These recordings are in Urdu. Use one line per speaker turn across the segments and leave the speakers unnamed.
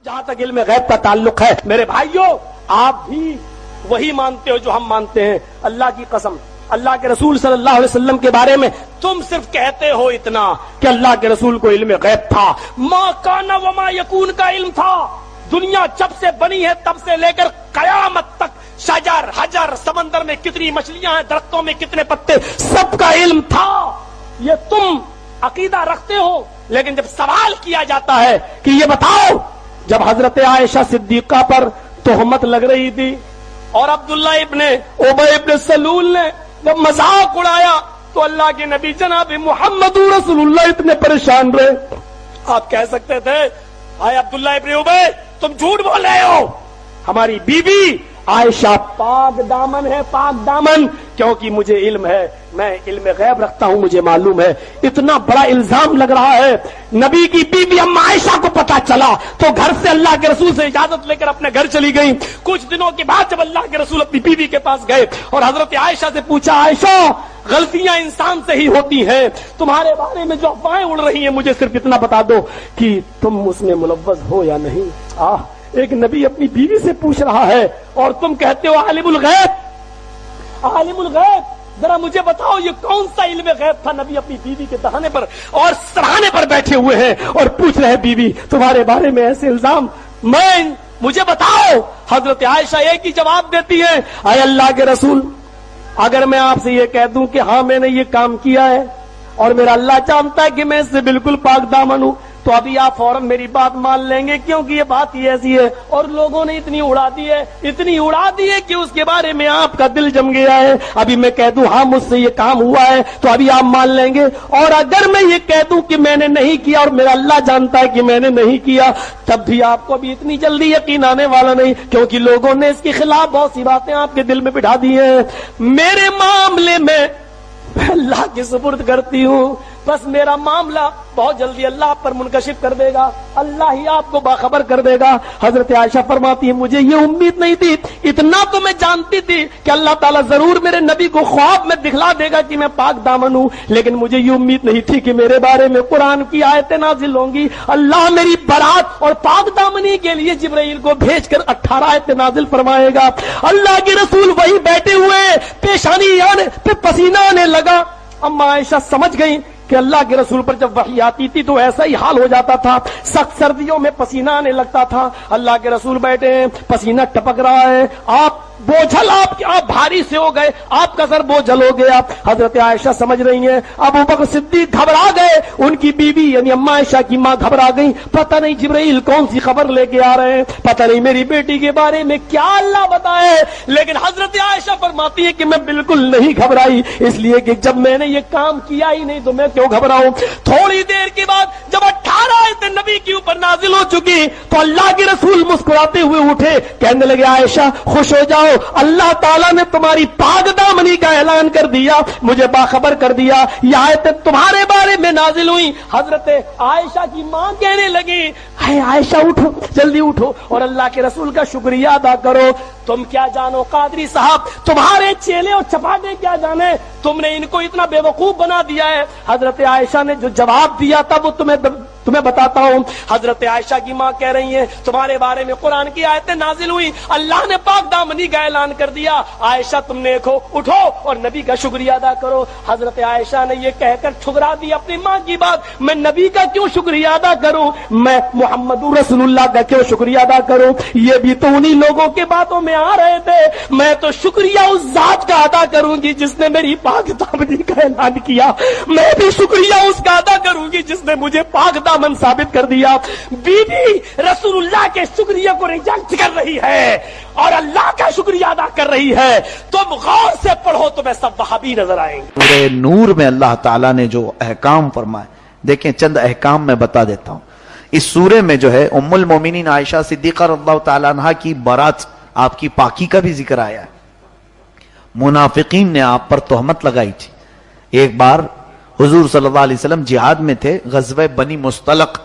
جہاں تک علم غیب کا تعلق ہے میرے بھائیوں، آپ بھی وہی مانتے ہو جو ہم مانتے ہیں۔ اللہ کی قسم، اللہ کے رسول صلی اللہ علیہ وسلم کے بارے میں تم صرف کہتے ہو اتنا کہ اللہ کے رسول کو علم غیب تھا، ما کان وما یکون کا علم تھا۔ دنیا جب سے بنی ہے تب سے لے کر قیامت تک شجر حجر، سمندر میں کتنی مچھلیاں ہیں، درختوں میں کتنے پتے، سب کا علم تھا۔ یہ تم عقیدہ رکھتے ہو، لیکن جب سوال کیا جاتا ہے کہ یہ بتاؤ، جب حضرت عائشہ صدیقہ پر تہمت لگ رہی تھی اور عبداللہ ابن ابی ابن سلول نے جب مذاق اڑایا تو اللہ کے نبی جناب محمد رسول اللہ اتنے پریشان رہے۔ آپ کہہ سکتے تھے آئے عبداللہ ابن ابی تم جھوٹ بول رہے ہو، ہماری بیوی عائشہ پاک دامن ہے، پاک دامن، کیونکہ مجھے علم ہے، میں علم غیب رکھتا ہوں، مجھے معلوم ہے۔ اتنا بڑا الزام لگ رہا ہے۔ نبی کی بیوی اما عائشہ کو پتا چلا تو گھر سے اللہ کے رسول سے اجازت لے کر اپنے گھر چلی گئی۔ کچھ دنوں کے بعد جب اللہ کے رسول اپنی بیوی کے پاس گئے اور حضرت عائشہ سے پوچھا، عائشہ غلطیاں انسان سے ہی ہوتی ہیں، تمہارے بارے میں جو افواہیں اڑ رہی ہیں مجھے صرف اتنا بتا دو کہ تم اس میں ملوث ہو یا نہیں۔ ایک نبی اپنی بیوی سے پوچھ رہا ہے اور تم کہتے ہو عالم الغیب، عالم الغیب۔ ذرا مجھے بتاؤ یہ کون سا علم غیب تھا؟ نبی اپنی بیوی کے دہانے پر اور سراہنے پر بیٹھے ہوئے ہیں اور پوچھ رہے بیوی تمہارے بارے میں ایسے الزام، مجھے بتاؤ۔ حضرت عائشہ ایک ہی جواب دیتی ہے، اے اللہ کے رسول، اگر میں آپ سے یہ کہہ دوں کہ ہاں میں نے یہ کام کیا ہے اور میرا اللہ جانتا ہے کہ میں اس سے بالکل پاک دامن ہوں، تو ابھی آپ فوراً میری بات مان لیں گے، کیونکہ یہ بات ہی ایسی ہے اور لوگوں نے اتنی اڑا دی ہے کہ اس کے بارے میں آپ کا دل جم گیا ہے۔ ابھی میں کہہ دوں ہاں مجھ سے یہ کام ہوا ہے تو ابھی آپ مان لیں گے، اور اگر میں یہ کہہ دوں کہ میں نے نہیں کیا اور میرا اللہ جانتا ہے کہ میں نے نہیں کیا، تب بھی آپ کو بھی اتنی جلدی یقین آنے والا نہیں، کیونکہ لوگوں نے اس کے خلاف بہت سی باتیں آپ کے دل میں بٹھا دی ہیں۔ میرے معاملے میں اللہ کے سپرد کرتی ہوں، بس میرا معاملہ بہت جلدی اللہ آپ پر منکشف کر دے گا، اللہ ہی آپ کو باخبر کر دے گا۔ حضرت عائشہ فرماتی ہے مجھے یہ امید نہیں تھی، اتنا تو میں جانتی تھی کہ اللہ تعالیٰ ضرور میرے نبی کو خواب میں دکھلا دے گا کہ میں پاک دامن ہوں، لیکن مجھے یہ امید نہیں تھی کہ میرے بارے میں قرآن کی آیتیں نازل ہوں گی۔ اللہ میری برات اور پاک دامنی کے لیے جبرائیل کو بھیج کر 18 آیتیں نازل فرمائے گا۔ اللہ کے رسول وہی بیٹھے ہوئے، پیشانی پہ پسینہ آنے لگا۔ اما عائشہ سمجھ گئی کہ اللہ کے رسول پر جب وحی آتی تھی تو ایسا ہی حال ہو جاتا تھا، سخت سردیوں میں پسینہ آنے لگتا تھا۔ اللہ کے رسول بیٹھے ہیں، پسینہ ٹپک رہا ہے، آپ بوجھل، آپ بھاری سے ہو گئے، آپ کا سر بوجھل ہو گیا۔ حضرت عائشہ سمجھ رہی ہیں، ابو بکر صدیق گھبرا گئے، ان کی بیوی یعنی اما عائشہ کی ماں گھبرا گئی، پتہ نہیں جبرائیل کون سی خبر لے کے آ رہے ہیں، پتہ نہیں میری بیٹی کے بارے میں کیا اللہ بتائے۔ لیکن حضرت عائشہ فرماتی ہے کہ میں بالکل نہیں گھبرائی، اس لیے کہ جب میں نے یہ کام کیا ہی نہیں تو میں کیوں گھبراؤں۔ تھوڑی دیر کے بعد جب 18 آیتیں نبی کے اوپر نازل ہو چکی تو اللہ کے رسول مسکراتے ہوئے اٹھے، کہنے لگے عائشہ خوش ہو جاؤ، اللہ تعالیٰ نے تمہاری پاک دامنی کا اعلان کر دیا، مجھے باخبر کر دیا، یہ آیتیں تمہارے بارے میں نازل ہوئی۔ حضرت عائشہ کی ماں کہنے لگی اے عائشہ اٹھو، جلدی اٹھو اور اللہ کے رسول کا شکریہ ادا کرو۔ تم کیا جانو قادری صاحب، تمہارے چیلے اور چپاٹے کیا جانے، تم نے ان کو اتنا بے وقوف بنا دیا ہے۔ حضرت عائشہ نے جو جواب دیا تھا وہ تمہیں بتاتا ہوں۔ حضرت عائشہ کی ماں کہہ رہی ہیں تمہارے بارے میں قرآن کی آیتیں نازل ہوئی، اللہ نے پاک دامنی کا اعلان کر دیا، عائشہ تم نے اٹھو اور نبی کا شکریہ ادا کرو۔ حضرت عائشہ نے یہ کہہ کر ٹھکرا دی اپنی ماں کی بات، میں نبی کا کیوں شکریہ ادا کروں، میں محمد رسول اللہ کا کیوں شکریہ ادا کروں، یہ بھی تو انہی لوگوں کے باتوں میں آ رہے تھے، میں تو شکریہ اس ذات کا ادا کروں گی جس نے میری پاک دامنی کا اعلان کیا، میں بھی شکریہ اس کا ادا کروں گی جس نے مجھے پاک دامن ثابت کر دیا۔ بیوی رسول اللہ کے شکریہ کو ریجیکٹ کر رہی ہے اور اللہ کا شکریہ ادا کر رہی ہے، تم غور سے پڑھو تمہیں سب وہابی نظر آئیں گے۔
سورہ نور میں اللہ تعالیٰ نے جو احکام فرمائے، دیکھیں چند احکام میں بتا دیتا ہوں۔ اس سورے میں جو ہے ام المومنین عائشہ صدیقہ رضی اللہ تعالیٰ عنہ کی برات، آپ کی پاکی کا بھی ذکر آیا ہے۔ منافقین نے آپ پر تہمت لگائی تھی۔ ایک بار حضور صلی اللہ علیہ وسلم جہاد میں تھے، غزوہ بنی مستلق،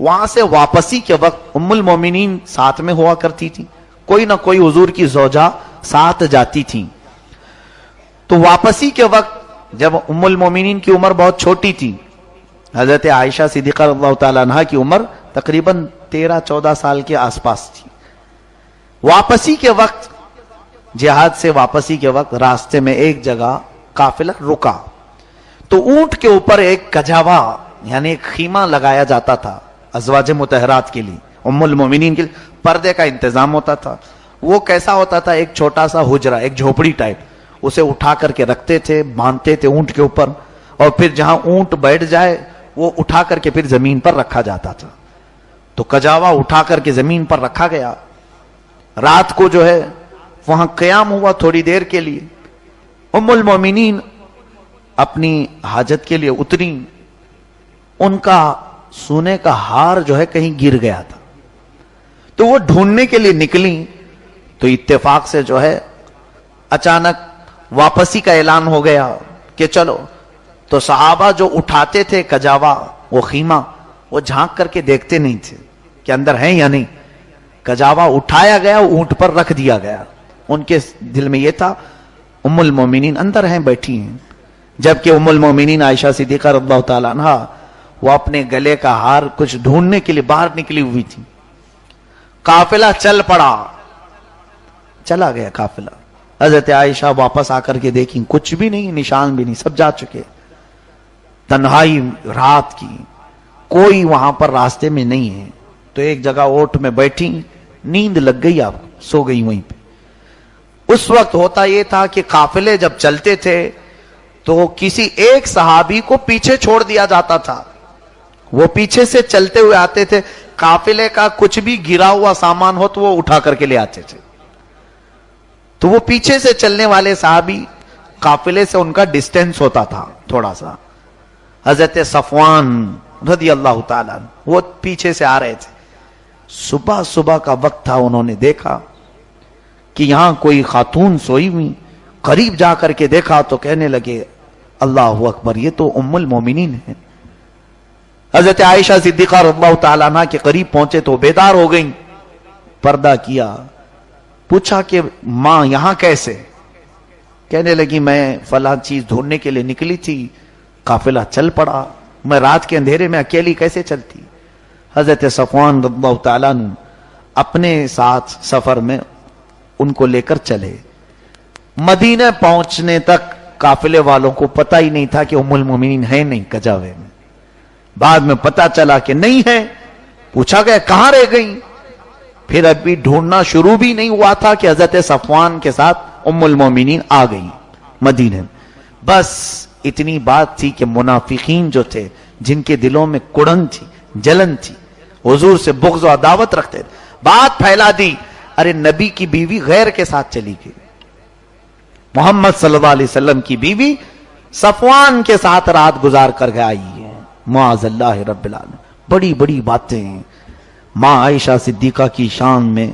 وہاں سے واپسی کے وقت ام المومنین ساتھ میں ہوا کرتی تھی، کوئی نہ کوئی حضور کی زوجہ ساتھ جاتی تھی۔ تو واپسی کے وقت جب ام المومنین کی عمر بہت چھوٹی تھی، حضرت عائشہ صدیقہ رضی اللہ تعالیٰ عنہ کی عمر تقریباً 13-14 سال کے آس پاس تھی. واپسی کے وقت، جہاد سے واپسی کے وقت راستے میں ایک جگہ قافلہ رکا تو اونٹ کے اوپر ایک کجاوا یعنی ایک خیمہ لگایا جاتا تھا ازواج مطہرات کے لیے، ام المومنین کے لیے پردے کا انتظام ہوتا تھا. وہ کیسا ہوتا تھا؟ ایک چھوٹا سا حجرہ، ایک جھوپڑی ٹائپ، اسے اٹھا کر کے رکھتے تھے، باندھتے تھے اونٹ کے اوپر، اور پھر جہاں اونٹ بیٹھ جائے وہ اٹھا کر کے پھر زمین پر رکھا جاتا تھا. تو کجاوا اٹھا کر کے زمین پر رکھا گیا. رات کو جو ہے وہاں قیام ہوا تھوڑی دیر کے لیے. ام المومنین اپنی حاجت کے لیے اتری. ان کا سونے کا ہار جو ہے کہیں گر گیا تھا، تو وہ ڈھونڈنے کے لیے نکلی. تو اتفاق سے جو ہے اچانک واپسی کا اعلان ہو گیا کہ چلو. تو صحابہ جو اٹھاتے تھے کجاوا، وہ خیمہ، وہ جھانک کر کے دیکھتے نہیں تھے کہ اندر ہے یا نہیں. کجاوا اٹھایا گیا، اونٹ پر رکھ دیا گیا. ان کے دل میں یہ تھا ام المومنین اندر ہیں، بیٹھی ہیں. جبکہ ام المومنین عائشہ صدیقہ رضی اللہ تعالیٰ عنہا وہ اپنے گلے کا ہار کچھ ڈھونڈنے کے لیے باہر نکلی ہوئی تھی. قافلہ چل پڑا، چلا گیا قافلہ. حضرت عائشہ واپس آ کر کے دیکھیں کچھ بھی نہیں، نشان بھی نہیں، سب جا چکے. تنہائی رات کی، کوئی وہاں پر راستے میں نہیں ہے. تو ایک جگہ اوٹ میں بیٹھی، نیند لگ گئی، آپ سو گئی وہیں پہ. اس وقت ہوتا یہ تھا کہ قافلے جب چلتے تھے تو کسی ایک صحابی کو پیچھے چھوڑ دیا جاتا تھا. وہ پیچھے سے چلتے ہوئے آتے تھے، قافلے کا کچھ بھی گرا ہوا سامان ہو تو وہ اٹھا کر کے لے آتے تھے. تو وہ پیچھے سے چلنے والے صحابی، قافلے سے ان کا ڈسٹینس ہوتا تھا تھوڑا سا. حضرت صفوان رضی اللہ تعالیٰ وہ پیچھے سے آ رہے تھے. صبح صبح کا وقت تھا. انہوں نے دیکھا کہ یہاں کوئی خاتون سوئی ہوئی. قریب جا کر کے دیکھا تو کہنے لگے اللہ اکبر، یہ تو ام المومنین ہے. حضرت عائشہ صدیقہ رضی اللہ تعالیٰ عنہ کے قریب پہنچے تو بیدار ہو گئیں. پردہ کیا، پوچھا کہ ماں یہاں کیسے؟ کہنے لگی میں فلاں چیز ڈھونڈنے کے لیے نکلی تھی، قافلہ چل پڑا، میں رات کے اندھیرے میں اکیلی کیسے چلتی؟ حضرت صفوان رضی اللہ تعالیٰ عنہ اپنے ساتھ سفر میں ان کو لے کر چلے. مدینہ پہنچنے تک قافلے والوں کو پتہ ہی نہیں تھا کہ ام المومنین ہے نہیں کجاوے میں. بعد میں پتہ چلا کہ نہیں ہے. پوچھا گیا کہاں رہ گئی؟ پھر ابھی ڈھونڈنا شروع بھی نہیں ہوا تھا کہ حضرت صفوان کے ساتھ ام المومنین آ گئی مدینہ. بس اتنی بات تھی کہ منافقین جو تھے، جن کے دلوں میں کڑن تھی، جلن تھی، حضور سے بغض و عداوت رکھتے تھے، بات پھیلا دی. ارے نبی کی بیوی غیر کے ساتھ چلی گئی، محمد صلی اللہ علیہ وسلم کی بیوی صفوان کے ساتھ رات گزار کر کے آئی ہے. معاذ اللہ رب العالمین. بڑی بڑی باتیں ہیں. ماں عائشہ صدیقہ کی شان میں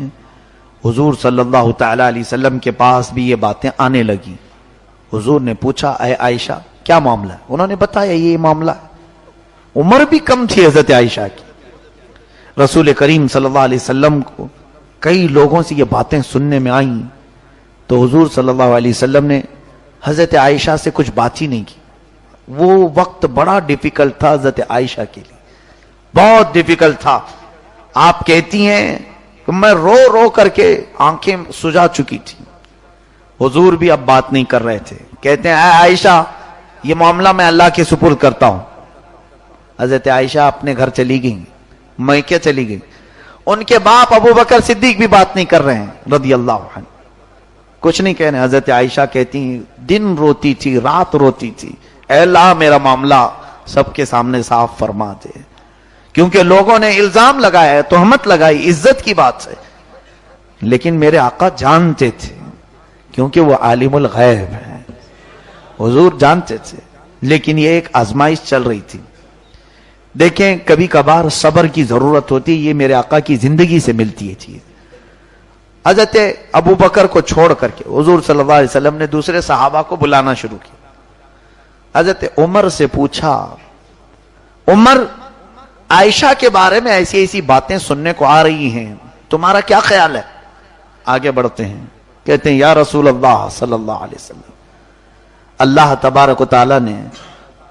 حضور صلی اللہ تعالی علیہ وسلم کے پاس بھی یہ باتیں آنے لگی. حضور نے پوچھا اے عائشہ کیا معاملہ ہے؟ انہوں نے بتایا یہ معاملہ ہے. عمر بھی کم تھی حضرت عائشہ کی. رسول کریم صلی اللہ علیہ وسلم کو کئی لوگوں سے یہ باتیں سننے میں آئیں تو حضور صلی اللہ علیہ وسلم نے حضرت عائشہ سے کچھ بات ہی نہیں کی. وہ وقت بڑا ڈیفیکلٹ تھا حضرت عائشہ کے لیے، بہت ڈیفیکلٹ تھا. آپ کہتی ہیں کہ میں رو رو کر کے آنکھیں سجا چکی تھی. حضور بھی اب بات نہیں کر رہے تھے. کہتے ہیں اے عائشہ یہ معاملہ میں اللہ کے سپرد کرتا ہوں. حضرت عائشہ اپنے گھر چلی گئیں، میکے چلی گئی. ان کے باپ ابو بکر صدیق بھی بات نہیں کر رہے ہیں رضی اللہ عنہ، کچھ نہیں کہنے. حضرت عائشہ کہتی ہیں دن روتی تھی، رات روتی تھی، اے اللہ میرا معاملہ سب کے سامنے صاف فرما دے. کیونکہ لوگوں نے الزام لگایا ہے، تہمت لگائی عزت کی بات سے، لیکن میرے آقا جانتے تھے کیونکہ وہ عالم الغیب ہیں. حضور جانتے تھے، لیکن یہ ایک آزمائش چل رہی تھی. دیکھیں کبھی کبھار صبر کی ضرورت ہوتی، یہ میرے آقا کی زندگی سے ملتی ہے چیز. حضرت ابو بکر کو چھوڑ کر کے حضور صلی اللہ علیہ وسلم نے دوسرے صحابہ کو بلانا شروع کیا. حضرت عمر سے پوچھا عمر عائشہ کے بارے میں ایسی ایسی باتیں سننے کو آ رہی ہیں، تمہارا کیا خیال ہے؟ آگے بڑھتے ہیں. کہتے ہیں یا رسول اللہ صلی اللہ علیہ وسلم، اللہ تبارک و تعالیٰ نے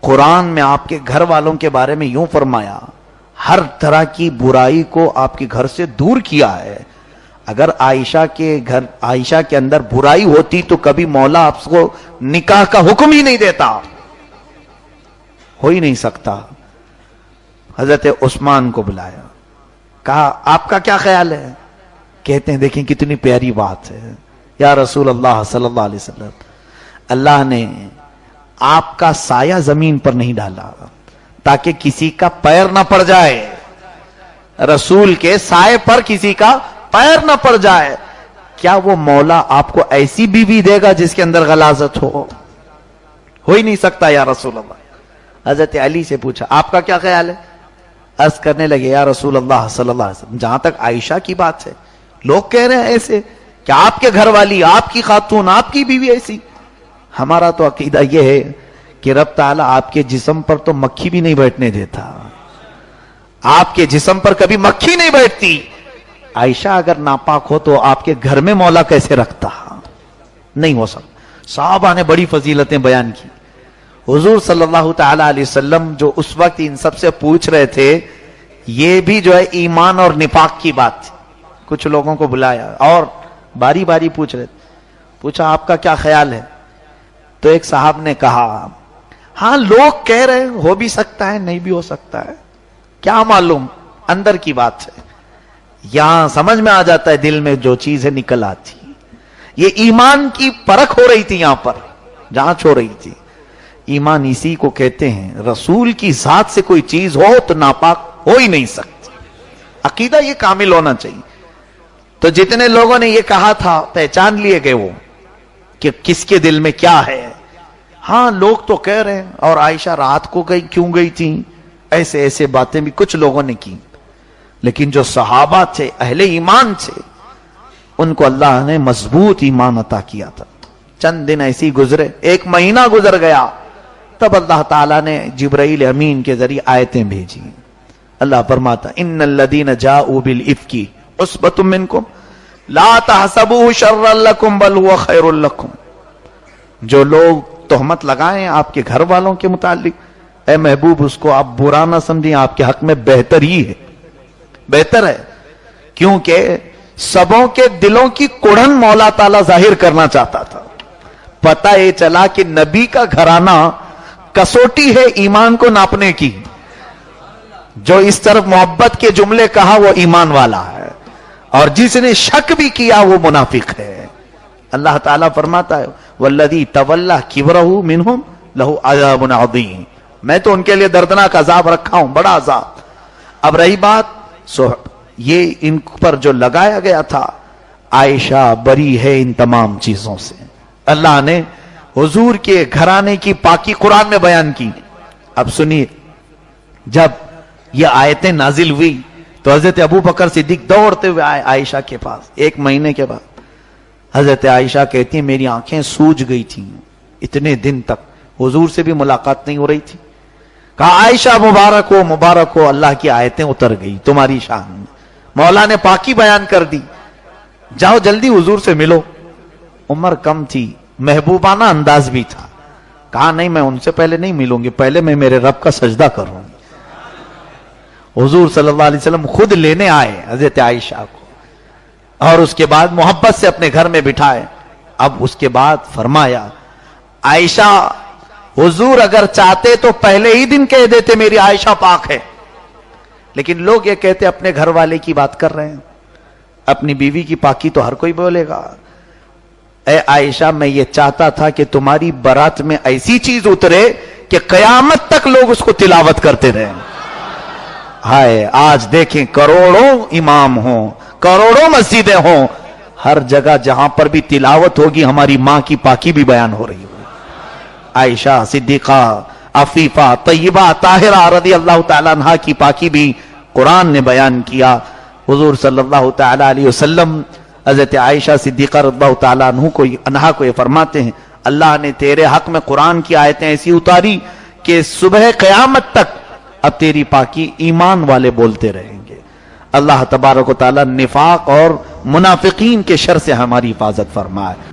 قرآن میں آپ کے گھر والوں کے بارے میں یوں فرمایا ہر طرح کی برائی کو آپ کے گھر سے دور کیا ہے. اگر عائشہ کے اندر برائی ہوتی تو کبھی مولا آپ کو نکاح کا حکم ہی نہیں دیتا, ہو ہی نہیں سکتا. حضرت عثمان کو بلایا, کہا آپ کا کیا خیال ہے؟ کہتے ہیں دیکھیں کتنی پیاری بات ہے, یا رسول اللہ صلی اللہ علیہ وسلم, اللہ نے آپ کا سایہ زمین پر نہیں ڈالا تاکہ کسی کا پیر نہ پڑ جائے, رسول کے سائے پر کسی کا پیر نہ پڑ جائے. کیا وہ مولا آپ کو ایسی بیوی دے گا جس کے اندر غلاظت ہو ہی نہیں سکتا یا رسول اللہ. حضرت علی سے پوچھا آپ کا کیا خیال ہے؟ عرض کرنے لگے یا رسول اللہ صلی اللہ علیہ وسلم, جہاں تک عائشہ کی بات ہے لوگ کہہ رہے ہیں ایسے کہ آپ کے گھر والی, آپ کی خاتون, آپ کی بیوی ایسی. ہمارا تو عقیدہ یہ ہے کہ رب تعالیٰ آپ کے جسم پر تو مکھی بھی نہیں بیٹھنے دیتا, آپ کے جسم پر کبھی مکھی نہیں بیٹھتی. عائشہ اگر ناپاک ہو تو آپ کے گھر میں مولا کیسے رکھتا؟ نہیں ہو سکتا. صحابہ نے بڑی فضیلتیں بیان کی. حضور صلی اللہ تعالی علیہ وسلم جو اس وقت ان سب سے پوچھ رہے تھے, یہ بھی جو ہے ایمان اور نفاق کی بات تھی. کچھ لوگوں کو بلایا اور باری باری پوچھ رہے تھے. پوچھا آپ کا کیا خیال ہے؟ تو ایک صاحب نے کہا ہاں لوگ کہہ رہے ہو بھی سکتا ہے نہیں بھی ہو سکتا ہے, کیا معلوم, اندر کی بات ہے. یہاں سمجھ میں آ جاتا ہے دل میں جو چیز ہے نکل آتی. یہ ایمان کی پرکھ ہو رہی تھی, یہاں پر جانچ ہو رہی تھی. ایمان اسی کو کہتے ہیں, رسول کی ذات سے کوئی چیز ہو تو ناپاک ہو ہی نہیں سکتی. عقیدہ یہ کامل ہونا چاہیے. تو جتنے لوگوں نے یہ کہا تھا پہچان لیے گئے وہ کہ کس کے دل میں کیا ہے. ہاں لوگ تو کہہ رہے ہیں, اور عائشہ رات کو کیوں گئی تھی, ایسے ایسے باتیں بھی کچھ لوگوں نے کی. لیکن جو صحابہ تھے, اہل ایمان تھے, ان کو اللہ نے مضبوط ایمان عطا کیا تھا. چند دن ایسی گزرے, ایک مہینہ گزر گیا, تب اللہ تعالیٰ نے جبرائیل امین کے ذریعے آیتیں بھیجی. اللہ فرماتا ان الذین جاؤوا بالافک عصبۃ منکم لا تحسبوه شرا لکم بل هو خیر لکم. جو لوگ تہمت لگائیں آپ کے گھر والوں کے متعلق, اے محبوب اس کو آپ برا نہ سمجھیں, آپ کے حق میں بہتر ہی ہے, بہتر ہے. کیونکہ سبوں کے دلوں کی کڑن مولا تعالیٰ ظاہر کرنا چاہتا تھا. پتہ یہ چلا کہ نبی کا گھرانہ کسوٹی ہے ایمان کو ناپنے کی. جو اس طرف محبت کے جملے کہا وہ ایمان والا ہے, اور جس نے شک بھی کیا وہ منافق ہے. اللہ تعالیٰ فرماتا ہے والذی تولی کبرہ منہم لہ عذاب عظیم, میں تو ان کے لیے دردناک عذاب رکھا ہوں, بڑا عذاب. اب رہی بات یہ ان پر جو لگایا گیا تھا, عائشہ بری ہے ان تمام چیزوں سے. اللہ نے حضور کے گھرانے کی پاکی قرآن میں بیان کی. اب سنیے, جب یہ آیتیں نازل ہوئی تو حضرت ابو بکر صدیق دوڑتے ہوئے آئے عائشہ کے پاس. ایک مہینے کے بعد حضرت عائشہ کہتی ہیں میری آنکھیں سوج گئی تھیں, اتنے دن تک حضور سے بھی ملاقات نہیں ہو رہی تھی. کہا عائشہ مبارک ہو, اللہ کی آیتیں اتر گئی تمہاری شان میں, مولا نے پاکی بیان کر دی, جاؤ جلدی حضور سے ملو. عمر کم تھی, محبوبانہ انداز بھی تھا. کہا نہیں میں ان سے پہلے نہیں ملوں گی, پہلے میں میرے رب کا سجدہ کروں گی. حضور صلی اللہ علیہ وسلم خود لینے آئے حضرت عائشہ کو, اور اس کے بعد محبت سے اپنے گھر میں بٹھائے. اب اس کے بعد فرمایا عائشہ حضور اگر چاہتے تو پہلے ہی دن کہہ دیتے میری عائشہ پاک ہے, لیکن لوگ یہ کہتے اپنے گھر والے کی بات کر رہے ہیں, اپنی بیوی کی پاکی تو ہر کوئی بولے گا. اے عائشہ میں یہ چاہتا تھا کہ تمہاری برات میں ایسی چیز اترے کہ قیامت تک لوگ اس کو تلاوت کرتے رہیں. ہائے آج دیکھیں کروڑوں امام ہوں, کروڑوں مسجدیں ہوں, ہر جگہ جہاں پر بھی تلاوت ہوگی ہماری ماں کی پاکی بھی بیان ہو رہی ہوگی. عائشہ صدیقہ عفیفہ طیبہ طاہرہ رضی اللہ تعالیٰ عنہ کی پاکی بھی قرآن نے بیان کیا. حضور صلی اللہ تعالیٰ علیہ وسلم حضرت عائشہ صدیقہ رضی اللہ تعالیٰ عنہ کو یہ فرماتے ہیں اللہ نے تیرے حق میں قرآن کی آیتیں ایسی اتاری کہ صبح قیامت تک اب تیری پاکی ایمان والے بولتے رہیں گے. اللہ تبارک و تعالیٰ نفاق اور منافقین کے شر سے ہماری حفاظت فرمائے.